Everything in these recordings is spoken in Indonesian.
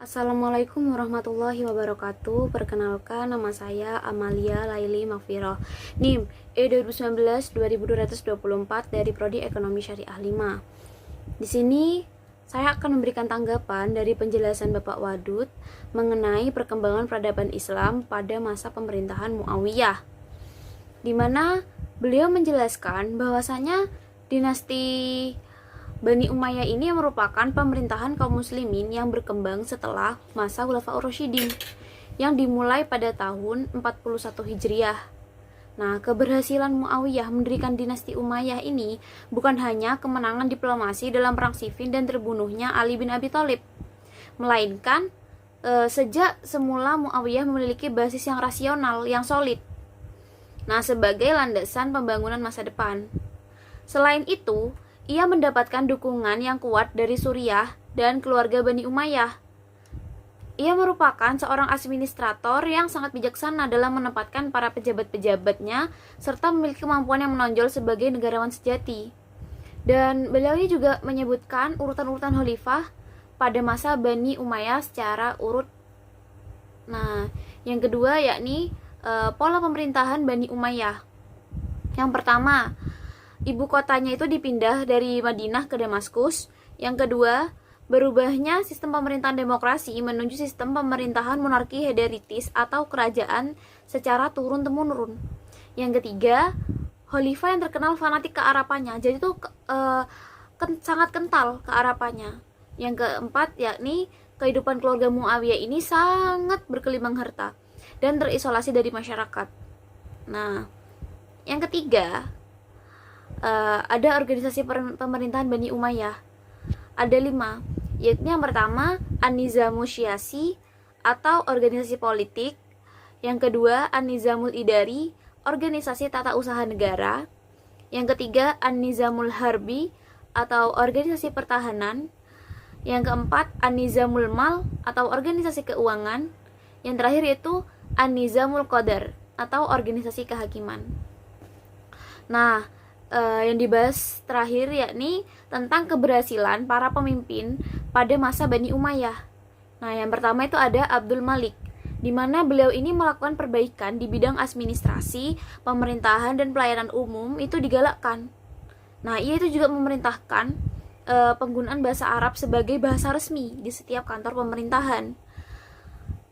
Assalamualaikum warahmatullahi wabarakatuh. Perkenalkan, nama saya Amalia Laili Makfiroh. NIM E2019-2224 dari Prodi Ekonomi Syariah 5. Di sini saya akan memberikan tanggapan dari penjelasan Bapak Wadud mengenai perkembangan peradaban Islam pada masa pemerintahan Muawiyah, di mana beliau menjelaskan bahwasanya dinasti Bani Umayyah ini merupakan pemerintahan kaum muslimin yang berkembang setelah masa Khulafaur Rasyidin yang dimulai pada tahun 41 Hijriah. Nah, keberhasilan Muawiyah mendirikan dinasti Umayyah ini bukan hanya kemenangan diplomasi dalam perang Siffin dan terbunuhnya Ali bin Abi Thalib, melainkan sejak semula Muawiyah memiliki basis yang rasional, yang solid. Nah, sebagai landasan pembangunan masa depan. Selain itu, ia mendapatkan dukungan yang kuat dari Suriah dan keluarga Bani Umayyah. Ia merupakan seorang administrator yang sangat bijaksana dalam menempatkan para pejabat-pejabatnya serta memiliki kemampuan yang menonjol sebagai negarawan sejati. Dan beliau ini juga menyebutkan urutan-urutan khalifah pada masa Bani Umayyah secara urut. Nah, yang kedua yakni pola pemerintahan Bani Umayyah. Yang pertama, ibu kotanya itu dipindah dari Madinah ke Damaskus. Yang kedua, berubahnya sistem pemerintahan demokrasi menuju sistem pemerintahan monarki hereditaris atau kerajaan secara turun-temurun. Yang ketiga, khalifah yang terkenal fanatik kearapannya. Jadi itu sangat kental kearapannya. Yang keempat, yakni kehidupan keluarga Muawiyah ini sangat berkelimang harta dan terisolasi dari masyarakat. Nah, yang ketiga, ada organisasi pemerintahan Bani Umayyah. Ada 5, yakni yang pertama An-Nizamul Syiasi atau organisasi politik. Yang kedua An-Nizamul Idari, organisasi tata usaha negara. Yang ketiga An-Nizamul Harbi atau organisasi pertahanan. Yang keempat An-Nizamul Mal atau organisasi keuangan. Yang terakhir yaitu An-Nizamul Qadar atau organisasi kehakiman. Nah, yang dibahas terakhir yakni tentang keberhasilan para pemimpin pada masa Bani Umayyah. Nah, yang pertama itu ada Abdul Malik, di mana beliau ini melakukan perbaikan di bidang administrasi, pemerintahan dan pelayanan umum itu digalakkan. Nah, ia itu juga memerintahkan penggunaan bahasa Arab sebagai bahasa resmi di setiap kantor pemerintahan.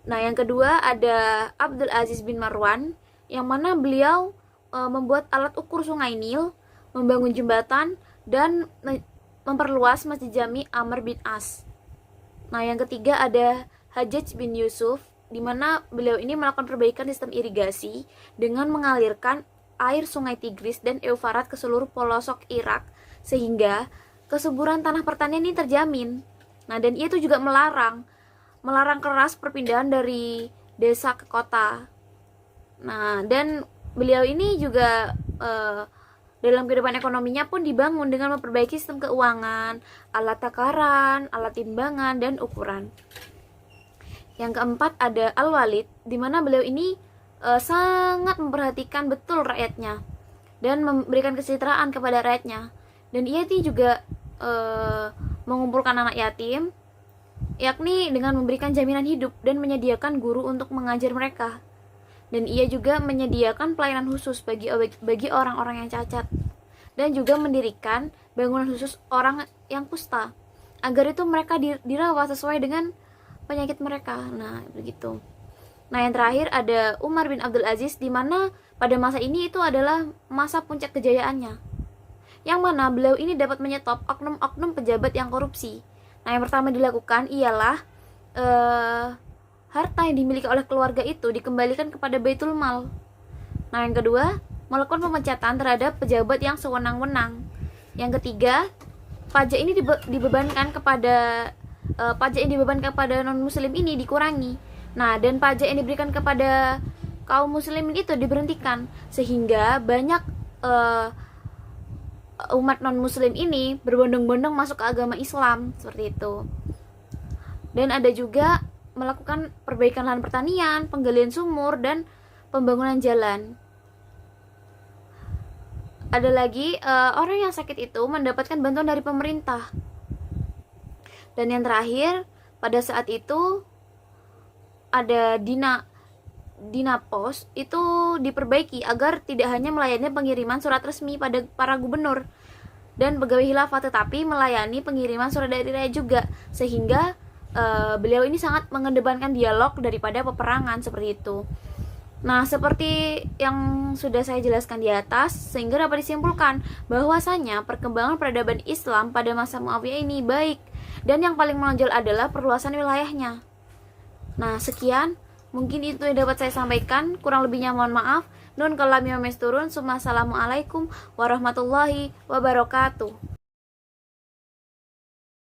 Nah, yang kedua ada Abdul Aziz bin Marwan, yang mana beliau membuat alat ukur sungai Nil, membangun jembatan, dan memperluas Masjid Jami Amr bin As. Nah, yang ketiga ada Hajjaj bin Yusuf, di mana beliau ini melakukan perbaikan sistem irigasi dengan mengalirkan air sungai Tigris dan Eufarat ke seluruh pelosok Irak, sehingga kesuburan tanah pertanian ini terjamin. Nah, dan ia itu juga melarang keras perpindahan dari desa ke kota. Nah, dan beliau ini juga dalam kehidupan ekonominya pun dibangun dengan memperbaiki sistem keuangan, alat takaran, alat timbangan, dan ukuran. Yang keempat ada Al-Walid, di mana beliau ini sangat memperhatikan betul rakyatnya dan memberikan kesejahteraan kepada rakyatnya. Dan ia juga mengumpulkan anak yatim, yakni dengan memberikan jaminan hidup dan menyediakan guru untuk mengajar mereka. Dan ia juga menyediakan pelayanan khusus bagi orang-orang yang cacat, dan juga mendirikan bangunan khusus orang yang kusta agar itu mereka dirawat sesuai dengan penyakit mereka. Nah, begitu. Nah, yang terakhir ada Umar bin Abdul Aziz, di mana pada masa ini itu adalah masa puncak kejayaannya, yang mana beliau ini dapat menyetop oknum-oknum pejabat yang korupsi. Nah, yang pertama dilakukan ialah harta yang dimiliki oleh keluarga itu dikembalikan kepada Baitul Mal. Nah, yang kedua, melakukan pemecatan terhadap pejabat yang sewenang-wenang. Yang ketiga, pajak ini dibebankan kepada non-muslim ini dikurangi. Nah, dan pajak yang diberikan kepada kaum muslimin itu diberhentikan, sehingga banyak umat non-muslim ini berbondong-bondong masuk ke agama Islam, seperti itu. Dan ada juga melakukan perbaikan lahan pertanian, penggalian sumur, dan pembangunan jalan. Ada lagi orang yang sakit itu mendapatkan bantuan dari pemerintah. Dan yang terakhir, pada saat itu ada Dina Pos itu diperbaiki agar tidak hanya melayani pengiriman surat resmi pada para gubernur dan pegawai khilafah, tetapi melayani pengiriman surat dari rakyat juga, sehingga beliau ini sangat mengedepankan dialog daripada peperangan seperti itu. Nah, seperti yang sudah saya jelaskan di atas, sehingga dapat disimpulkan bahwasanya perkembangan peradaban Islam pada masa Muawiyah ini baik, dan yang paling menonjol adalah perluasan wilayahnya. Nah, sekian mungkin itu yang dapat saya sampaikan, kurang lebihnya mohon maaf. Nun kalami wa mesturun, assalamualaikum warahmatullahi wabarakatuh.